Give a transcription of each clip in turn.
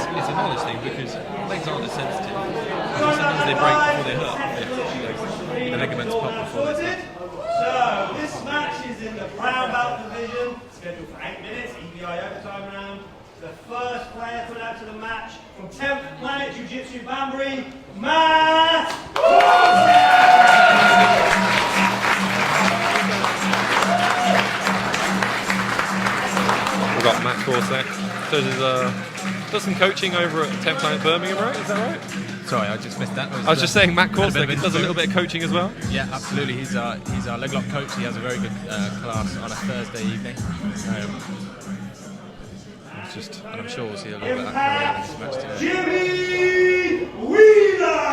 it's a knowledge thing because legs aren't as sensitive. Sometimes they break before they hurt. The ligaments pop before they start. So, this match is in the brown belt division, scheduled for 8 minutes, EBI overtime round. The first player put out to the match from 10th Planet Jiu-Jitsu Banbury, Matt Korsak! We've got Matt Korsak. So does some coaching over at 10th Planet Birmingham, right? Is that right? Sorry, I just missed that. I was just saying Matt Korsak does a little bit of coaching as well. Yeah, absolutely. He's our leg lock coach. He has a very good class on a Thursday evening. And I'm sure we'll see a little bit of that coming out in this match today. Jimmy Wheeler!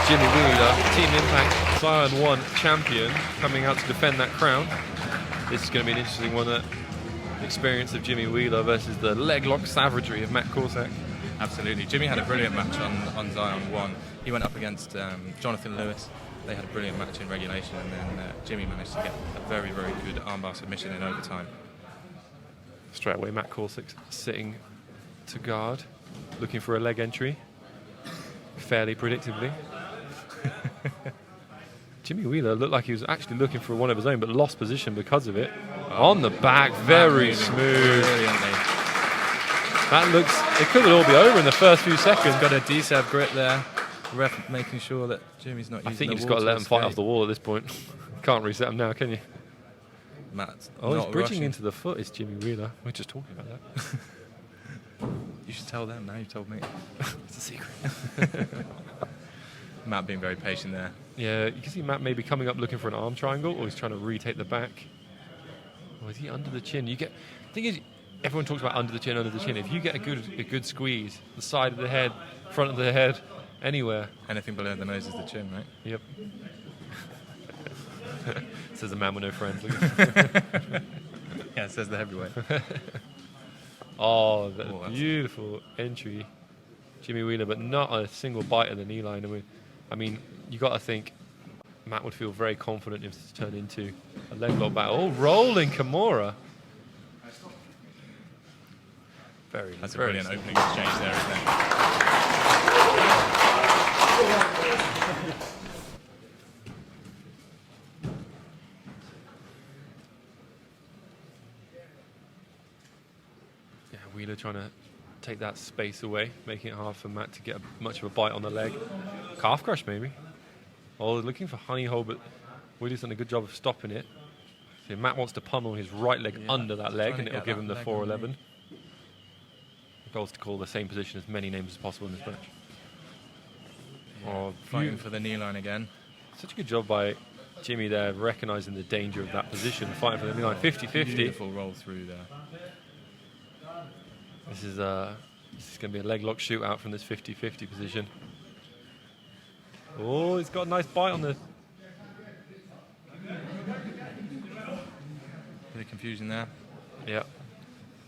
Jimmy Wheeler, Team Impact Zion 1 champion, coming out to defend that crown. This is going to be an interesting one. The experience of Jimmy Wheeler versus the leg lock savagery of Matt Korsak. Absolutely. Jimmy had a brilliant match on Zion 1. He went up against Jonathan Lewis. They had a brilliant match in regulation, and then Jimmy managed to get a very, very good armbar submission in overtime. Straight away, Matt Korsak sitting to guard, looking for a leg entry, fairly predictably. Jimmy Wheeler looked like he was actually looking for one of his own, but lost position because of it. On the back, very smooth. Brilliantly. That looks, it could all be over in the first few seconds. Got a D-Sab grip there. Ref making sure that Jimmy's not using I think the you've just wall got to let him escape. fight off the wall at this point. Can't reset him now, can you? Matt's Oh, he's not bridging rushing. into the foot, is Jimmy Wheeler. We're just talking about that. You should tell them now, you've told me. It's a secret. Matt being very patient there. Yeah, you can see Matt maybe coming up looking for an arm triangle, or he's trying to retake the back. Or is he under the chin? The thing is, everyone talks about under the chin, under the chin. If you get a good squeeze, the side of the head, front of the head, anywhere. Anything below the nose is the chin, right? Yep. Says a man with no friends. Yeah, it says the heavyweight. Oh, that's beautiful entry, Jimmy Wheeler, but not a single bite of the knee line. I mean, you got to think Matt would feel very confident if this turned into a leg lock battle. Oh, rolling Kimura. That's very a brilliant simple. opening exchange there, isn't it? Yeah, Wheeler trying to take that space away, making it hard for Matt to get much of a bite on the leg. Calf crush, maybe. Oh, they're looking for honey hole, but Wheeler's done a good job of stopping it. So Matt wants to pummel his right leg under that leg, and it'll give him the 411. The goal is to call the same position as many names as possible in this match. Yeah, Oh, fighting for the knee line again. Such a good job by Jimmy there, recognising the danger of that position, fighting for the knee line. 50-50. Beautiful roll through there. This is going to be a leg lock shootout from this 50-50 position. Oh, he's got a nice bite on the... Bit of confusion there. Yeah.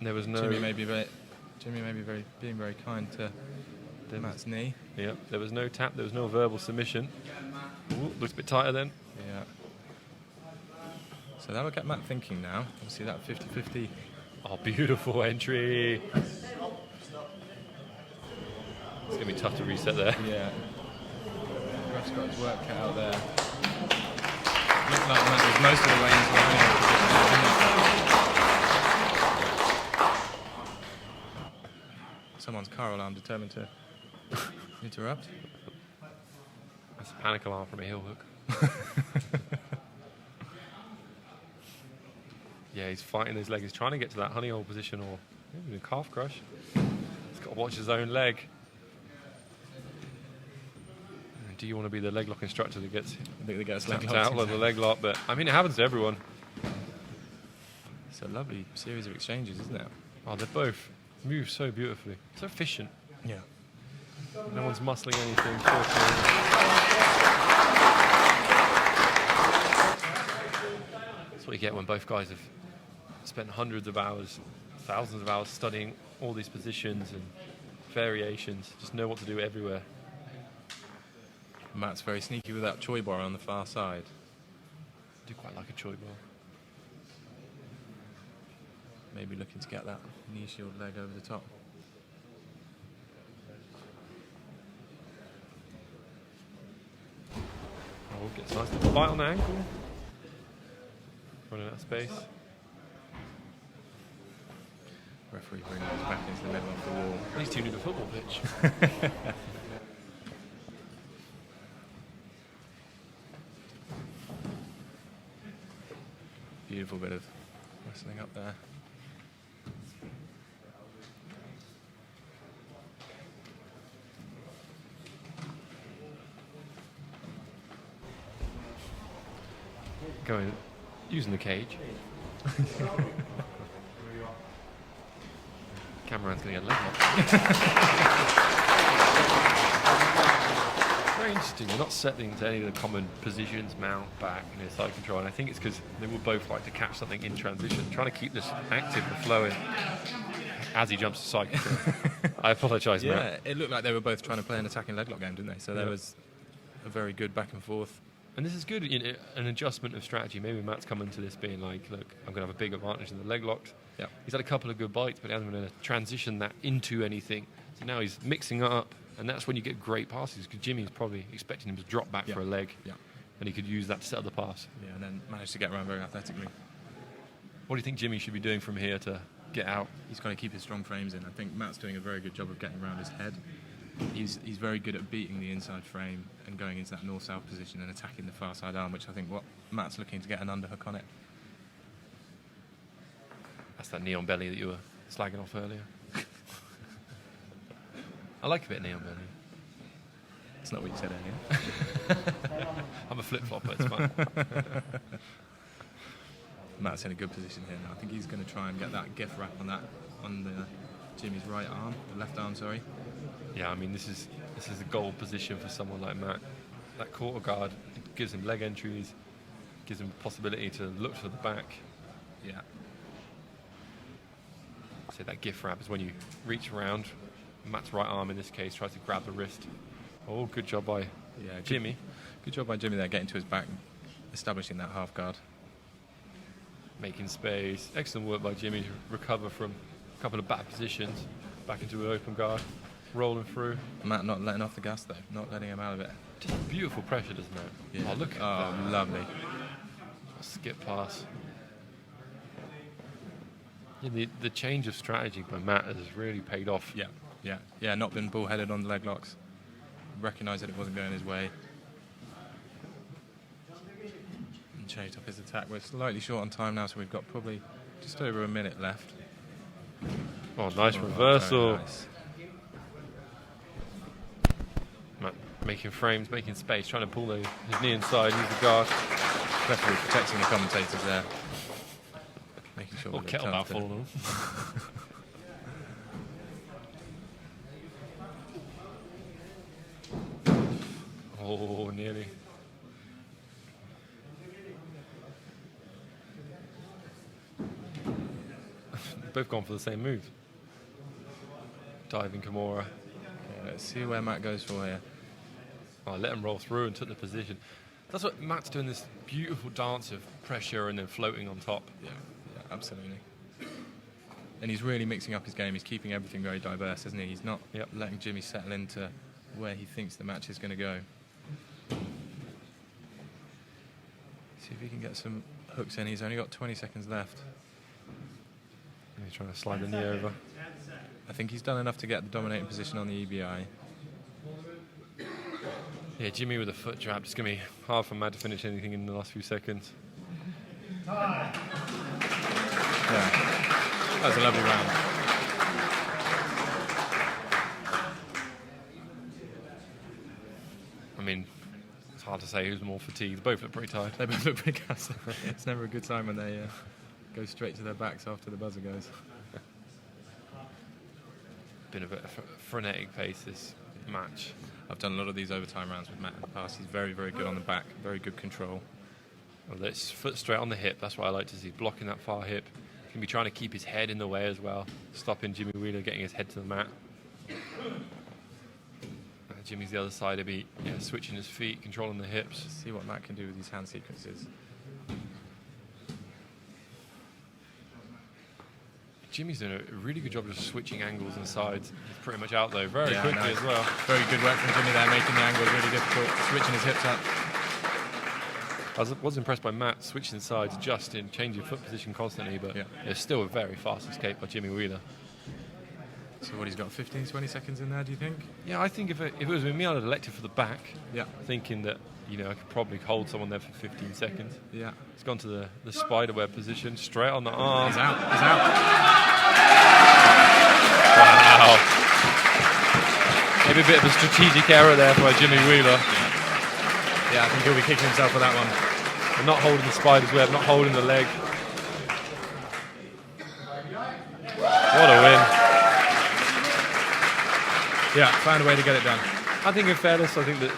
There was no... Jimmy may be being very kind to Matt's knee. Yeah, there was no tap, there was no verbal submission. Ooh, looks a bit tighter then. Yeah. So that will get Matt thinking now. Obviously that 50-50. Oh, beautiful entry. It's going to be tough to reset there. Yeah. Ref's got his work cut out there. Looked like Matt was most of the way into the honeymoon position. Someone's car alarm determined to interrupt. That's a panic alarm from a heel hook. Yeah, he's fighting his leg. He's trying to get to that honey hole position or maybe a calf crush. He's got to watch his own leg. Do you want to be the leg lock instructor that gets tapped out of the leg lock? But I mean, it happens to everyone. It's a lovely series of exchanges, isn't it? Oh, they both move so beautifully, so efficient. Yeah. No one's muscling anything. That's what you get when both guys have spent hundreds of hours, thousands of hours studying all these positions and variations. Just know what to do everywhere. Matt's very sneaky with that choi bar on the far side. I do quite like a choi bar. Maybe looking to get that knee shield leg over the top. Oh, gets a nice little bite on the ankle. Running out of space. Referee brings us back into the middle of the wall. He's tuned in a football pitch. Beautiful bit of wrestling up there. Going, using the cage. Cameraman's going to get a leg lock. Very interesting. They're not settling to any of the common positions, mount, back, near side control. And I think it's because they would both like to catch something in transition, trying to keep this active and flowing as he jumps to side control. I apologise, Matt. Yeah, it looked like they were both trying to play an attacking leg lock game, didn't they? So there was a very good back and forth. And this is good, an adjustment of strategy. Maybe Matt's come into this being like, look, I'm going to have a big advantage in the leg locks. Yep. He's had a couple of good bites, but he hasn't been able to transition that into anything. So now he's mixing up, and that's when you get great passes, because Jimmy's probably expecting him to drop back for a leg, and he could use that to set up the pass. Yeah, and then managed to get around very athletically. What do you think Jimmy should be doing from here to get out? He's got to keep his strong frames in. I think Matt's doing a very good job of getting around his head. He's very good at beating the inside frame and going into that north-south position and attacking the far side arm, which I think what Matt's looking to get an underhook on it. That's that neon belly that you were slagging off earlier. I like a bit of neon belly. It's not what you said earlier. I'm a flip-flopper, it's fine. Matt's in a good position here now. I think he's going to try and get that gift wrap on Jimmy's right arm, the left arm, sorry. Yeah, I mean, this is a goal position for someone like Matt. That quarter guard gives him leg entries, gives him the possibility to look to the back. Yeah. So that gift wrap is when you reach around. Matt's right arm, in this case, tries to grab the wrist. Oh, good job by Jimmy. Good job by Jimmy there, getting to his back, establishing that half guard. Making space. Excellent work by Jimmy to recover from a couple of bad positions. Back into an open guard. Rolling through. Matt not letting off the gas though, not letting him out of it. Just beautiful pressure, doesn't it? Yeah. Oh, look at that. Lovely. Skip pass. Yeah, the change of strategy by Matt has really paid off. Yeah, not been bullheaded on the leg locks. Recognised that it wasn't going his way. And changed up his attack. We're slightly short on time now, so we've got probably just over a minute left. Oh, nice reversal. Nice. Matt making frames, making space, trying to pull his knee inside, use the guard. Referee protecting the commentators there. Making sure Or kettlebell falling on. Oh, nearly. Both gone for the same move. Diving Kimura. Okay, let's see where Matt goes for here. Oh, let him roll through and took the position. That's what Matt's doing, this beautiful dance of pressure and then floating on top. Yeah, absolutely. And he's really mixing up his game. He's keeping everything very diverse, isn't he? He's not letting Jimmy settle into where he thinks the match is going to go. See if he can get some hooks in. He's only got 20 seconds left. He's trying to slide the knee over. I think he's done enough to get the dominating position on the EBI. Yeah, Jimmy with a foot trap. It's going to be hard for Matt to finish anything in the last few seconds. Yeah, that was a lovely round. I mean, it's hard to say who's more fatigued. Both look pretty tired. They both look pretty gassed. It's never a good time when they go straight to their backs after the buzzer goes. Been a bit of frenetic pace this match. I've done a lot of these overtime rounds with Matt in the past. He's very, very good on the back, very good control. Well, let's foot straight on the hip. That's what I like to see, blocking that far hip. He's going to be trying to keep his head in the way as well, stopping Jimmy Wheeler getting his head to the mat. Jimmy's the other side. He'll be switching his feet, controlling the hips. See what Matt can do with these hand sequences. Jimmy's doing a really good job of switching angles and sides. He's pretty much out though, very quickly as well. Very good work from Jimmy there, making the angles really difficult, switching his hips up. I was impressed by Matt switching sides, adjusting, changing foot position constantly, but Yeah. it's still a very fast escape by Jimmy Wheeler. So what, he's got 15, 20 seconds in there, do you think? Yeah, I think if it was with me, I'd have elected for the back, Yeah. thinking that, I could probably hold someone there for 15 seconds. Yeah. He's gone to the spiderweb position, straight on the arm. He's out. He's out. Wow. Maybe a bit of a strategic error there by Jimmy Wheeler. Yeah, I think he'll be kicking himself for that one. And not holding the spider's web, not holding the leg. What a win. Yeah, found a way to get it done. I think in fairness, I think that,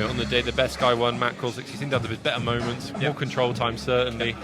on the day the best guy won, Matt Korsak. He seemed to have his better moments, more control time certainly.